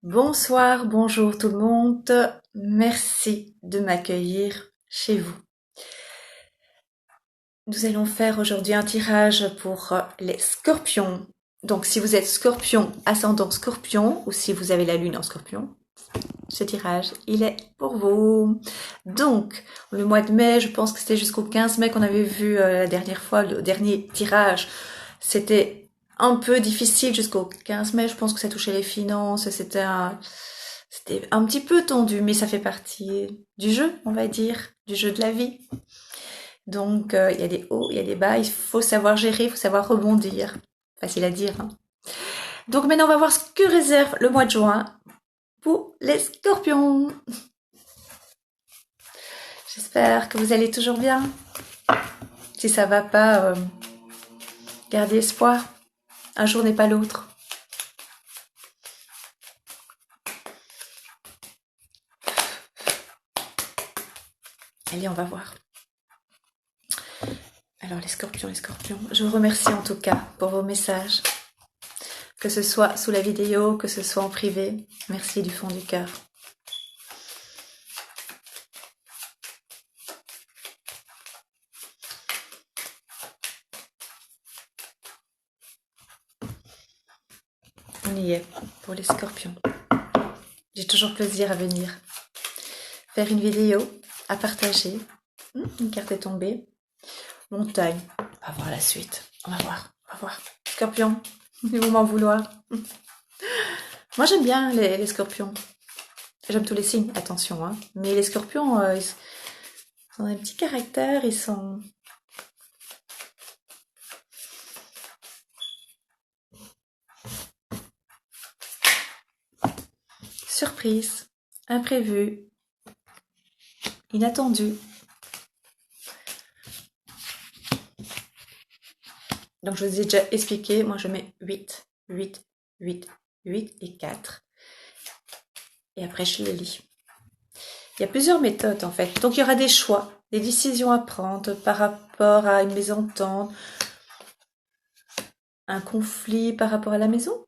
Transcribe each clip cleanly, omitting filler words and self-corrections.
Bonsoir, bonjour tout le monde. Merci de m'accueillir chez vous. Nous allons faire aujourd'hui un tirage pour les scorpions. Donc si vous êtes scorpion, ascendant scorpion, ou si vous avez la lune en scorpion, ce tirage, il est pour vous. Donc, le mois de mai, je pense que c'était jusqu'au 15 mai qu'on avait vu la dernière fois, le dernier tirage. C'était un peu difficile jusqu'au 15 mai, je pense que ça touchait les finances, c'était un petit peu tendu, mais ça fait partie du jeu, on va dire, du jeu de la vie. Donc, il y a des hauts, il y a des bas, il faut savoir gérer, il faut savoir rebondir. Facile à dire, hein. Donc maintenant, on va voir ce que réserve le mois de juin pour les scorpions. J'espère que vous allez toujours bien. Si ça va pas, gardez espoir. Un jour n'est pas l'autre. Allez, on va voir. Alors les scorpions, je vous remercie en tout cas pour vos messages. Que ce soit sous la vidéo, que ce soit en privé. Merci du fond du cœur. On y est pour les scorpions. J'ai toujours plaisir à venir faire une vidéo, à partager. Une carte est tombée. Montagne. On va voir la suite. On va voir. Scorpion, ils vont m'en vouloir. Moi j'aime bien les scorpions. J'aime tous les signes, attention, hein. Mais les scorpions, ils ont un petit caractère, ils sont... Surprise, imprévu, inattendu. Donc je vous ai déjà expliqué, moi je mets 8, 8, 8, 8 et 4. Et après je les lis. Il y a plusieurs méthodes en fait. Donc il y aura des choix, des décisions à prendre par rapport à une mésentente, un conflit par rapport à la maison.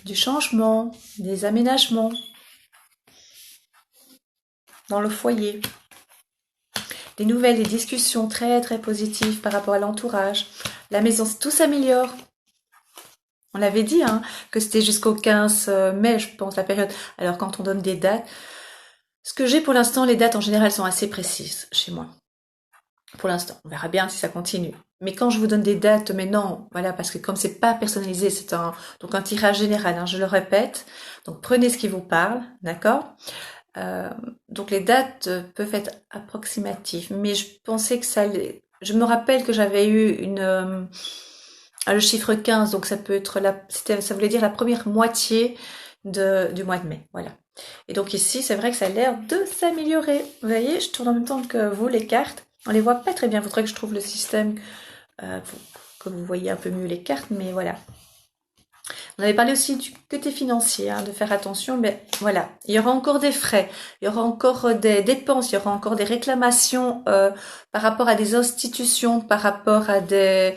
Du changement, des aménagements dans le foyer. Des nouvelles, des discussions très très positives par rapport à l'entourage. La maison, tout s'améliore. On l'avait dit, hein, que c'était jusqu'au 15 mai, je pense, la période. Alors quand on donne des dates, ce que j'ai pour l'instant, les dates en général sont assez précises chez moi. Pour l'instant, on verra bien si ça continue. Mais quand je vous donne des dates, mais non, voilà, parce que comme c'est pas personnalisé, c'est donc un tirage général, hein, je le répète. Donc prenez ce qui vous parle, d'accord? Donc les dates peuvent être approximatives, mais je pensais que ça allait... Je me rappelle que j'avais eu le chiffre 15, donc ça peut être ça voulait dire la première moitié du mois de mai, voilà. Et donc ici, c'est vrai que ça a l'air de s'améliorer. Vous voyez, je tourne en même temps que vous les cartes. On les voit pas très bien. Il faudrait que je trouve le système pour que vous voyez un peu mieux les cartes, mais voilà. On avait parlé aussi du côté financier, hein, de faire attention, mais voilà, il y aura encore des frais, il y aura encore des dépenses, il y aura encore des réclamations par rapport à des institutions, par rapport à des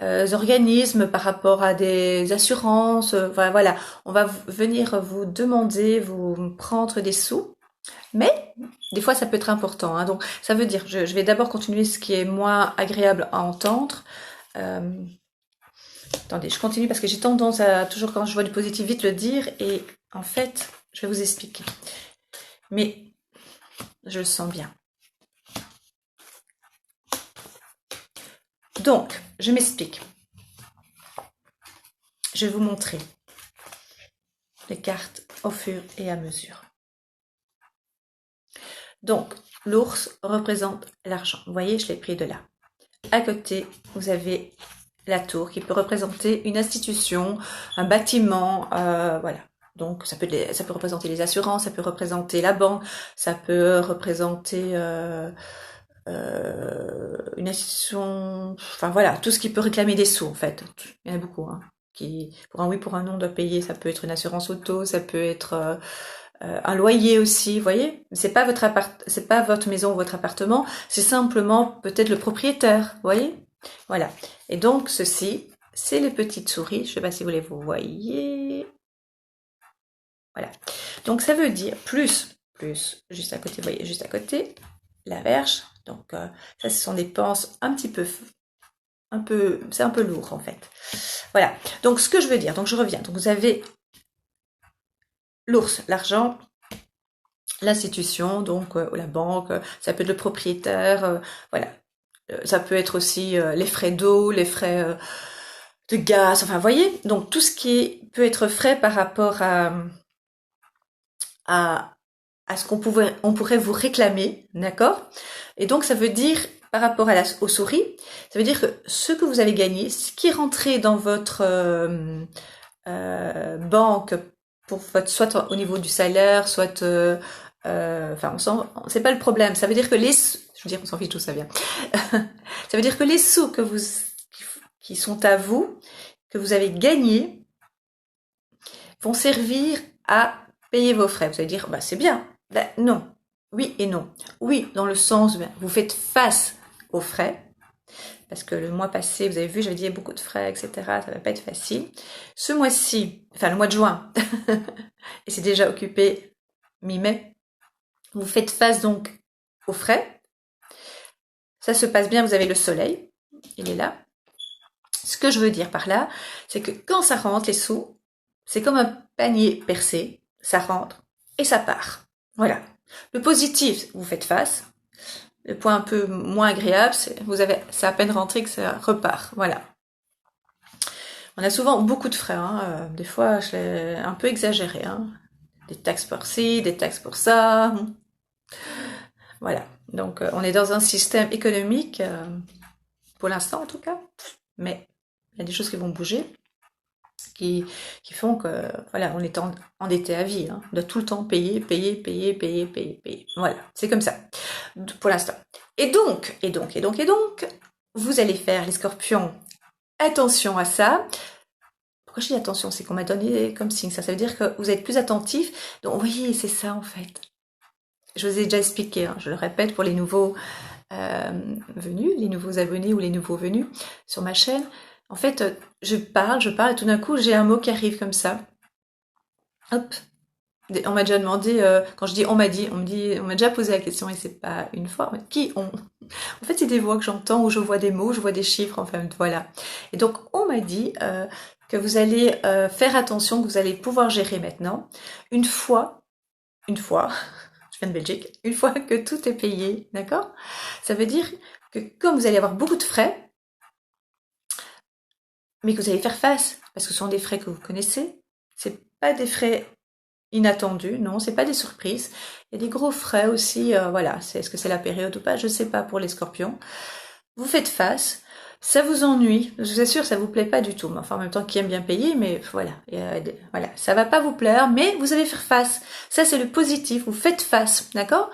organismes, par rapport à des assurances, voilà, on va venir vous demander, vous prendre des sous, mais des fois ça peut être important, hein, donc ça veut dire, je vais d'abord continuer ce qui est moins agréable à entendre. Attendez, je continue parce que j'ai tendance à, toujours quand je vois du positif, vite le dire. Et en fait, je vais vous expliquer. Mais je le sens bien. Donc, je m'explique. Je vais vous montrer les cartes au fur et à mesure. Donc, l'ours représente l'argent. Vous voyez, je l'ai pris de là. À côté, vous avez la tour qui peut représenter une institution, un bâtiment, voilà. Donc ça peut représenter les assurances, ça peut représenter la banque, ça peut représenter une institution, enfin voilà, tout ce qui peut réclamer des sous en fait. Il y en a beaucoup, hein, qui pour un oui, pour un non doit payer. Ça peut être une assurance auto, ça peut être un loyer aussi, vous voyez. C'est pas c'est pas votre maison ou votre appartement, c'est simplement peut-être le propriétaire, vous voyez. Voilà. Et donc ceci, c'est les petites souris. Je ne sais pas si vous les voyez. Voilà. Donc ça veut dire plus, juste à côté, vous voyez, juste à côté, la verge. Donc ça, ce sont des penses un petit peu, c'est un peu lourd en fait. Voilà. Donc ce que je veux dire, donc je reviens. Donc vous avez l'ours, l'argent, l'institution, donc la banque, ça peut être le propriétaire, voilà. Ça peut être aussi les frais d'eau, les frais de gaz, enfin vous voyez, donc tout ce qui peut être frais par rapport à, à ce on pourrait vous réclamer, d'accord? Et donc ça veut dire, par rapport aux souris, ça veut dire que ce que vous avez gagné, ce qui est rentré dans votre banque, pour votre, soit au niveau du salaire, soit... enfin, c'est pas le problème. Ça veut dire que je veux dire, on s'en fiche d'où ça vient. Ça veut dire que les sous qui sont à vous, que vous avez gagnés, vont servir à payer vos frais. Vous allez dire, bah, c'est bien. Ben, non. Oui et non. Oui, dans le sens, vous faites face aux frais. Parce que le mois passé, vous avez vu, j'avais dit beaucoup de frais, etc. Ça va pas être facile. Ce mois-ci, enfin le mois de juin, et c'est déjà occupé mi-mai, vous faites face donc aux frais. Ça se passe bien, vous avez le soleil, il est là. Ce que je veux dire par là, c'est que quand ça rentre, les sous, c'est comme un panier percé, ça rentre et ça part. Voilà. Le positif, vous faites face. Le point un peu moins agréable, c'est à peine rentré que ça repart. Voilà. On a souvent beaucoup de frais, hein. Des fois, je l'ai un peu exagéré. Hein. Des taxes pour ci, des taxes pour ça. Voilà. Donc, on est dans un système économique, pour l'instant en tout cas, mais il y a des choses qui vont bouger, qui font que, voilà, on est endetté à vie. Hein. On doit tout le temps payer. Voilà, c'est comme ça, pour l'instant. Et donc, vous allez faire, les scorpions, attention à ça. Pourquoi je dis attention? C'est qu'on m'a donné comme signe. Ça veut dire que vous êtes plus attentif. Donc, oui, c'est ça en fait. Je vous ai déjà expliqué, hein, je le répète pour les nouveaux venus, les nouveaux abonnés ou les nouveaux venus sur ma chaîne. En fait, je parle, et tout d'un coup, j'ai un mot qui arrive comme ça. Hop. On m'a déjà demandé, quand je dis on m'a déjà posé la question, et c'est pas une fois, qui on? En fait, c'est des voix que j'entends, où je vois des mots, je vois des chiffres, enfin, voilà. Et donc, on m'a dit que vous allez faire attention, que vous allez pouvoir gérer maintenant. Une fois, je viens de Belgique, une fois que tout est payé, d'accord? Ça veut dire que comme vous allez avoir beaucoup de frais, mais que vous allez faire face, parce que ce sont des frais que vous connaissez, c'est pas des frais inattendus, non, c'est pas des surprises. Il y a des gros frais aussi, voilà, est-ce que c'est la période ou pas, je sais pas pour les scorpions. Vous faites face, ça vous ennuie, je vous assure, ça vous plaît pas du tout, mais enfin en même temps qui aime bien payer, mais voilà, voilà, ça va pas vous plaire, mais vous allez faire face. Ça c'est le positif, vous faites face, d'accord?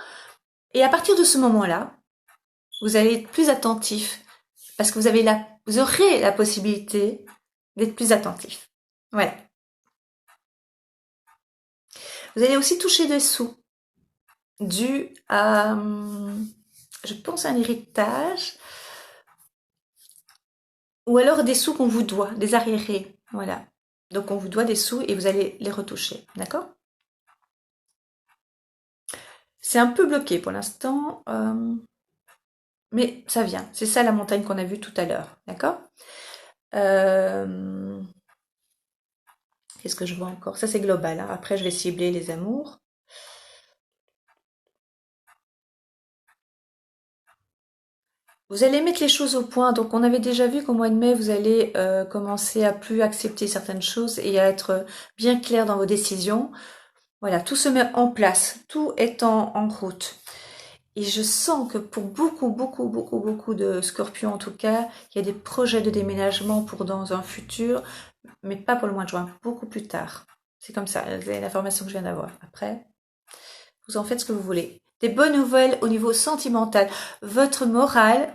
Et à partir de ce moment-là, vous allez être plus attentif, parce que vous aurez la possibilité d'être plus attentif. Voilà. Vous allez aussi toucher des sous dû à, je pense, un héritage, ou alors des sous qu'on vous doit, des arriérés. Voilà. Donc on vous doit des sous et vous allez les retoucher. D'accord? C'est un peu bloqué pour l'instant, mais ça vient. C'est ça la montagne qu'on a vue tout à l'heure. D'accord? Qu'est-ce que je vois encore? Ça c'est global. Hein. Après je vais cibler les amours. Vous allez mettre les choses au point. Donc, on avait déjà vu qu'au mois de mai, vous allez commencer à plus accepter certaines choses et à être bien clair dans vos décisions. Voilà, tout se met en place. Tout est en route. Et je sens que pour beaucoup de scorpions, en tout cas, il y a des projets de déménagement pour dans un futur, mais pas pour le mois de juin, beaucoup plus tard. C'est comme ça, c'est l'information que je viens d'avoir. Après, vous en faites ce que vous voulez. Des bonnes nouvelles au niveau sentimental. Votre morale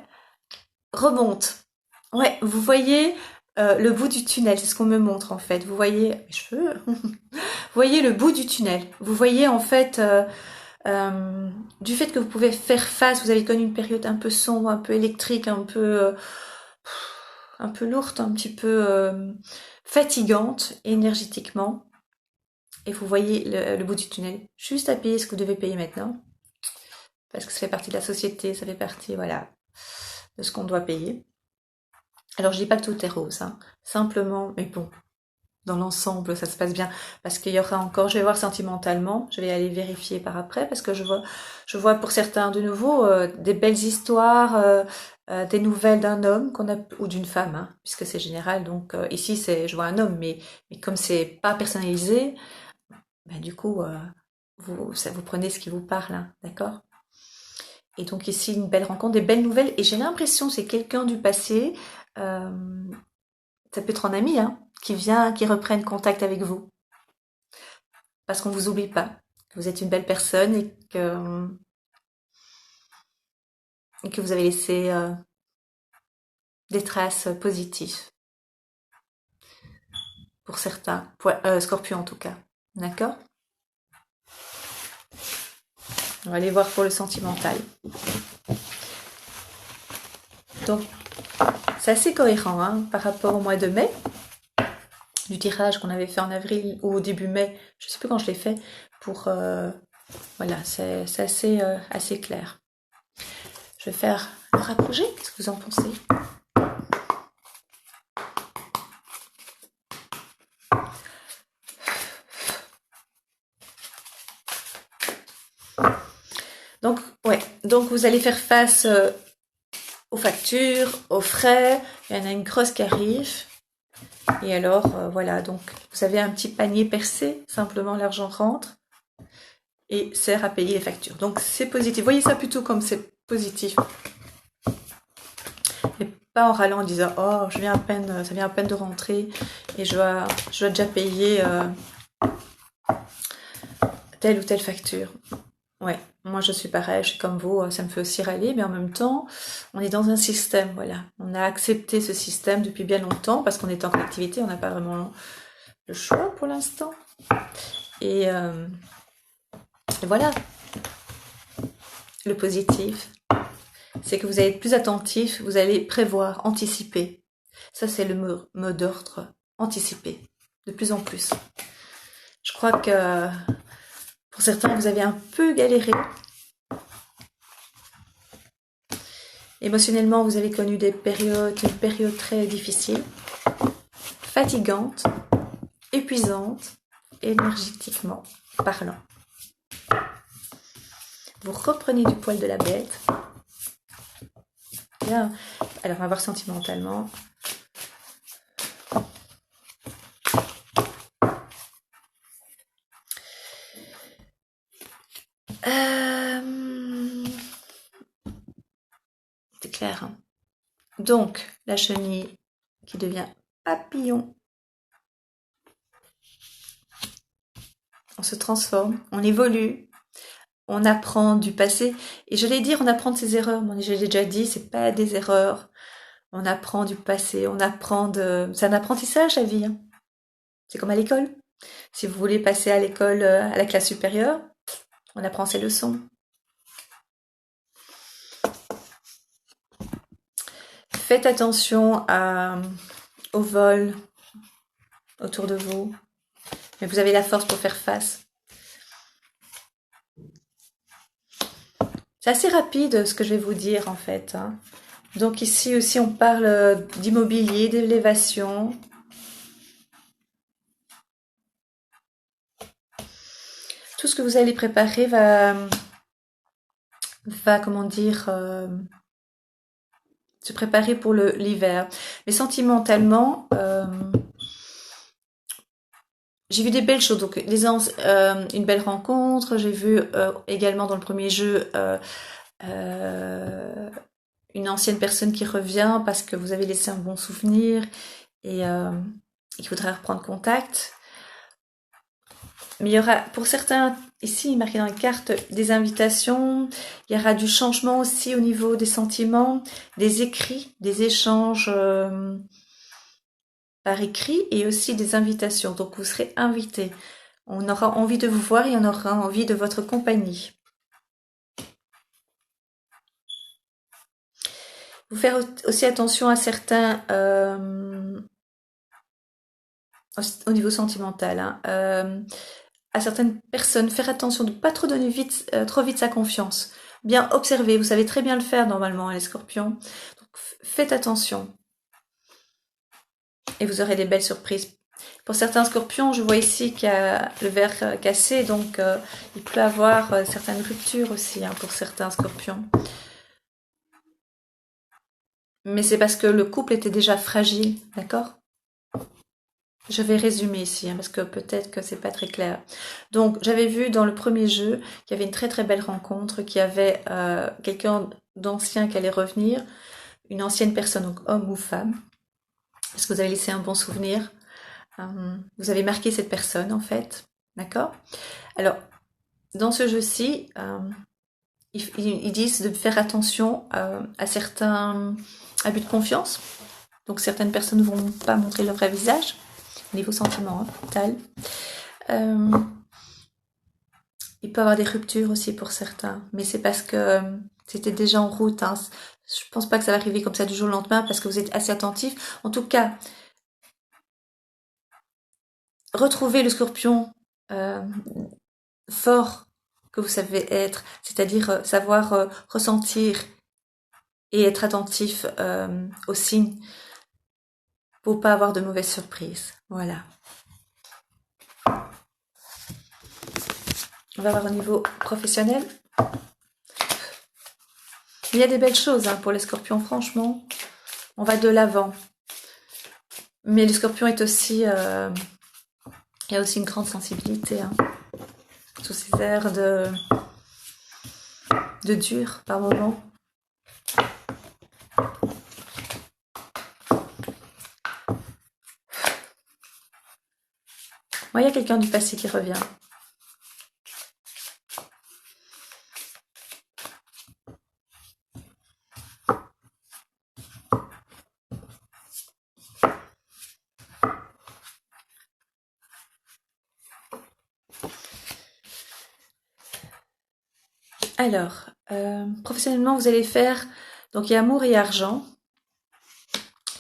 remonte. Ouais, vous voyez le bout du tunnel, c'est ce qu'on me montre en fait. Vous voyez mes cheveux, vous voyez le bout du tunnel. Vous voyez en fait du fait que vous pouvez faire face. Vous avez connu une période un peu sombre, un peu électrique, un un peu lourde, un petit peu fatigante énergétiquement. Et vous voyez le bout du tunnel. Juste à payer ce que vous devez payer maintenant. Parce que ça fait partie de la société, ça fait partie, voilà, de ce qu'on doit payer. Alors je dis pas que tout est rose, hein. Simplement, mais bon, dans l'ensemble, ça se passe bien. Parce qu'il y aura encore, je vais voir sentimentalement, je vais aller vérifier par après, parce que je vois pour certains de nouveau des belles histoires, des nouvelles d'un homme qu'on a ou d'une femme, hein, puisque c'est général. Donc ici, je vois un homme, mais comme c'est pas personnalisé, ben, du coup, vous prenez ce qui vous parle, hein, d'accord? Et donc ici, une belle rencontre, des belles nouvelles. Et j'ai l'impression que c'est quelqu'un du passé, euh, ça peut être un ami, hein, qui reprenne contact avec vous. Parce qu'on vous oublie pas, que vous êtes une belle personne et que vous avez laissé des traces positives. Pour certains, Scorpion en tout cas. D'accord? On va aller voir pour le sentimental. Donc, c'est assez cohérent hein, par rapport au mois de mai, du tirage qu'on avait fait en avril ou au début mai, je ne sais plus quand je l'ai fait, pour... voilà, c'est assez clair. Je vais faire le rapprocher, qu'est-ce que vous en pensez? Donc, ouais, donc vous allez faire face aux factures, aux frais, il y en a une grosse qui arrive. Et alors, voilà, donc vous avez un petit panier percé, simplement l'argent rentre et sert à payer les factures. Donc c'est positif, voyez ça plutôt comme c'est positif. Et pas en râlant en disant, oh, ça vient à peine de rentrer et je dois déjà payer telle ou telle facture. Ouais, moi je suis pareil, je suis comme vous, ça me fait aussi râler, mais en même temps, on est dans un système, voilà. On a accepté ce système depuis bien longtemps parce qu'on est en collectivité, on n'a pas vraiment le choix pour l'instant. Et voilà, le positif, c'est que vous allez être plus attentif, vous allez prévoir, anticiper. Ça, c'est le mot d'ordre, anticiper, de plus en plus. Je crois que pour certains, vous avez un peu galéré. Émotionnellement, vous avez connu une période très difficile, fatigante, épuisante, énergétiquement parlant. Vous reprenez du poil de la bête. Bien. Alors, on va voir sentimentalement. C'est clair. Hein. Donc, la chenille qui devient papillon. On se transforme, on évolue, on apprend du passé. Et je l'ai dit, on apprend de ses erreurs. Moi, je l'ai déjà dit, c'est pas des erreurs. On apprend du passé, c'est un apprentissage la vie. Hein. C'est comme à l'école. Si vous voulez passer à l'école, à la classe supérieure, on apprend ses leçons. Faites attention au vol autour de vous. Mais vous avez la force pour faire face. C'est assez rapide ce que je vais vous dire en fait. Hein. Donc ici aussi on parle d'immobilier, d'élévation. Tout ce que vous allez préparer va comment dire, se préparer pour l'hiver. Mais sentimentalement, j'ai vu des belles choses. Donc une belle rencontre. J'ai vu également dans le premier jeu une ancienne personne qui revient parce que vous avez laissé un bon souvenir et il faudra reprendre contact. Mais il y aura, pour certains, ici, marqué dans les cartes, des invitations. Il y aura du changement aussi au niveau des sentiments, des écrits, des échanges par écrit et aussi des invitations. Donc, vous serez invités. On aura envie de vous voir et on aura envie de votre compagnie. Vous faire aussi attention à certains, au niveau sentimental, hein, à certaines personnes, faire attention de ne pas trop donner trop vite sa confiance. Bien observer, vous savez très bien le faire normalement, les scorpions. Donc, faites attention. Et vous aurez des belles surprises. Pour certains scorpions, je vois ici qu'il y a le verre cassé, donc il peut y avoir certaines ruptures aussi, hein, pour certains scorpions. Mais c'est parce que le couple était déjà fragile, d'accord? Je vais résumer ici, hein, parce que peut-être que c'est pas très clair. Donc, j'avais vu dans le premier jeu qu'il y avait une très très belle rencontre, qu'il y avait quelqu'un d'ancien qui allait revenir, une ancienne personne, donc homme ou femme, parce que vous avez laissé un bon souvenir. Vous avez marqué cette personne, en fait. D'accord? Alors, dans ce jeu-ci, ils disent de faire attention à certains abus de confiance. Donc, certaines personnes ne vont pas montrer leur vrai visage, au niveau sentiment, hein, mental. Il peut y avoir des ruptures aussi pour certains, mais c'est parce que c'était déjà en route. Hein. Je pense pas que ça va arriver comme ça du jour au lendemain parce que vous êtes assez attentif. En tout cas, retrouvez le scorpion fort que vous savez être, c'est-à-dire savoir ressentir et être attentif aux signes pour pas avoir de mauvaises surprises. Voilà. On va voir au niveau professionnel. Il y a des belles choses, hein, pour les scorpions, franchement. On va de l'avant. Mais le scorpion est aussi... il y a aussi une grande sensibilité. Hein. Sous ces airs de dur par moment. Moi, il y a quelqu'un du passé qui revient. Alors, professionnellement, vous allez faire... Donc, il y a amour et argent,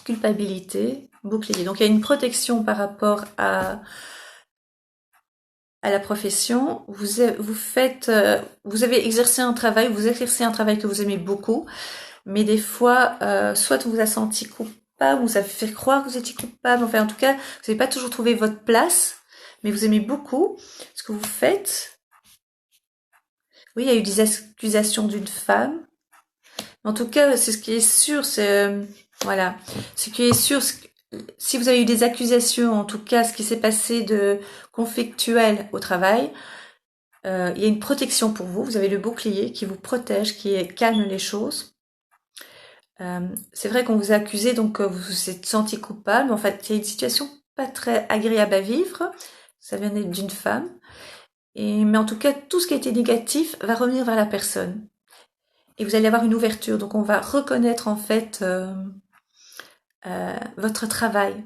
culpabilité, bouclier. Donc, il y a une protection par rapport à la profession. Vous avez exercé un travail, vous exercez un travail que vous aimez beaucoup, mais des fois, soit on vous a senti coupable, on vous a fait croire que vous étiez coupable, enfin, en tout cas, vous n'avez pas toujours trouvé votre place, mais vous aimez beaucoup ce que vous faites. Oui, il y a eu des accusations d'une femme. En tout cas, c'est ce qui est sûr, c'est voilà. Ce qui est sûr, si vous avez eu des accusations, en tout cas, ce qui s'est passé de conflictuel au travail, il y a une protection pour vous. Vous avez le bouclier qui vous protège, qui calme les choses. C'est vrai qu'on vous a accusé, donc vous vous êtes senti coupable. En fait, il y a une situation pas très agréable à vivre. Ça vient d'une femme. Mais en tout cas, tout ce qui a été négatif va revenir vers la personne. Et vous allez avoir une ouverture. Donc, on va reconnaître en fait votre travail.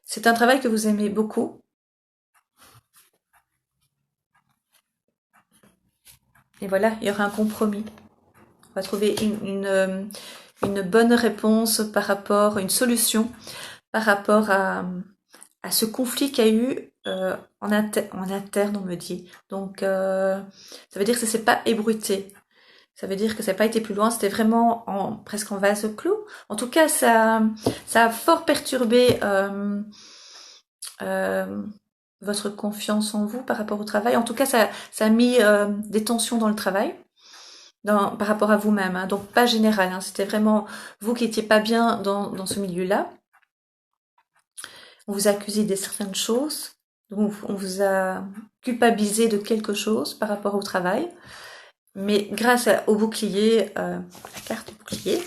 C'est un travail que vous aimez beaucoup. Et voilà, il y aura un compromis. On va trouver une bonne réponse par rapport, une solution par rapport à ce conflit qu'il y a eu en interne, on me dit. Donc, ça veut dire que ça s'est pas ébruité. Ça veut dire que ça n'a pas été plus loin, c'était vraiment presque en vase clos. En tout cas, ça a fort perturbé votre confiance en vous par rapport au travail. En tout cas, ça a mis des tensions dans le travail. Par rapport à vous-même, hein. Donc pas général, hein. C'était vraiment vous qui étiez pas bien dans ce milieu-là. On vous a accusé de certaines choses, donc on vous a culpabilisé de quelque chose par rapport au travail, mais grâce au bouclier, la carte bouclier,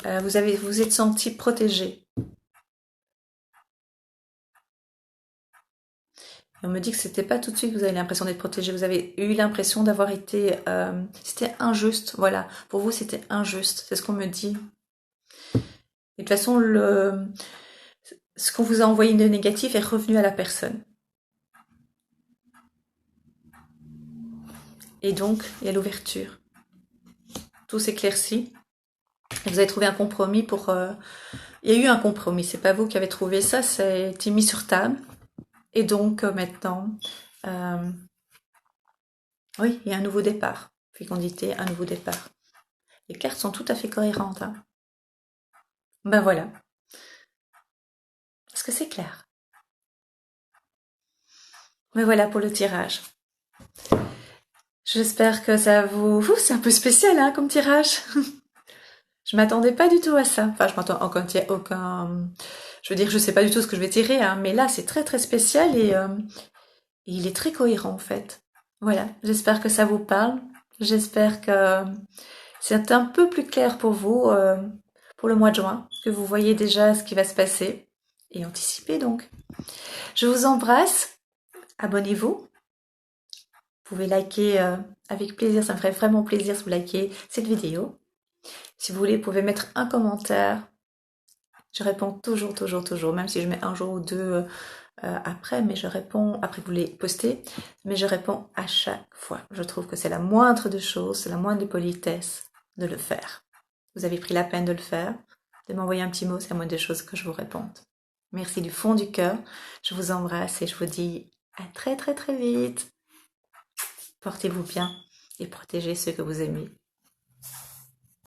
vous êtes senti protégé. Et on me dit que c'était pas tout de suite que vous avez l'impression d'être protégé, vous avez eu l'impression d'avoir été... c'était injuste, voilà. Pour vous, c'était injuste, c'est ce qu'on me dit. Et de toute façon, ce qu'on vous a envoyé de négatif est revenu à la personne. Et donc, il y a l'ouverture. tout s'éclaircit. Vous avez trouvé un compromis pour... Il y a eu un compromis, c'est pas vous qui avez trouvé ça, c'est mis sur table. Et donc maintenant, oui, il y a un nouveau départ. Fécondité, un nouveau départ. Les cartes sont tout à fait cohérentes. Hein. Ben voilà. Est-ce que c'est clair? Mais voilà pour le tirage. J'espère que ça vous... c'est un peu spécial hein, comme tirage. Je m'attendais pas du tout à ça. Enfin, je m'attends aucun... Je veux dire, je sais pas du tout ce que je vais tirer, hein, mais là, c'est très très spécial et il est très cohérent en fait. Voilà, j'espère que ça vous parle. J'espère que c'est un peu plus clair pour vous pour le mois de juin, que vous voyez déjà ce qui va se passer et anticipez donc. Je vous embrasse. Abonnez-vous. Vous pouvez liker avec plaisir, ça me ferait vraiment plaisir si vous likez cette vidéo. Si vous voulez, vous pouvez mettre un commentaire. Je réponds toujours, même si je mets un jour ou deux après, mais je réponds, après que vous les postez, mais je réponds à chaque fois. Je trouve que c'est la moindre des choses, c'est la moindre des politesses de le faire. Vous avez pris la peine de le faire, de m'envoyer un petit mot, c'est la moindre des choses que je vous réponde. Merci du fond du cœur, je vous embrasse et je vous dis à très vite. Portez-vous bien et protégez ceux que vous aimez.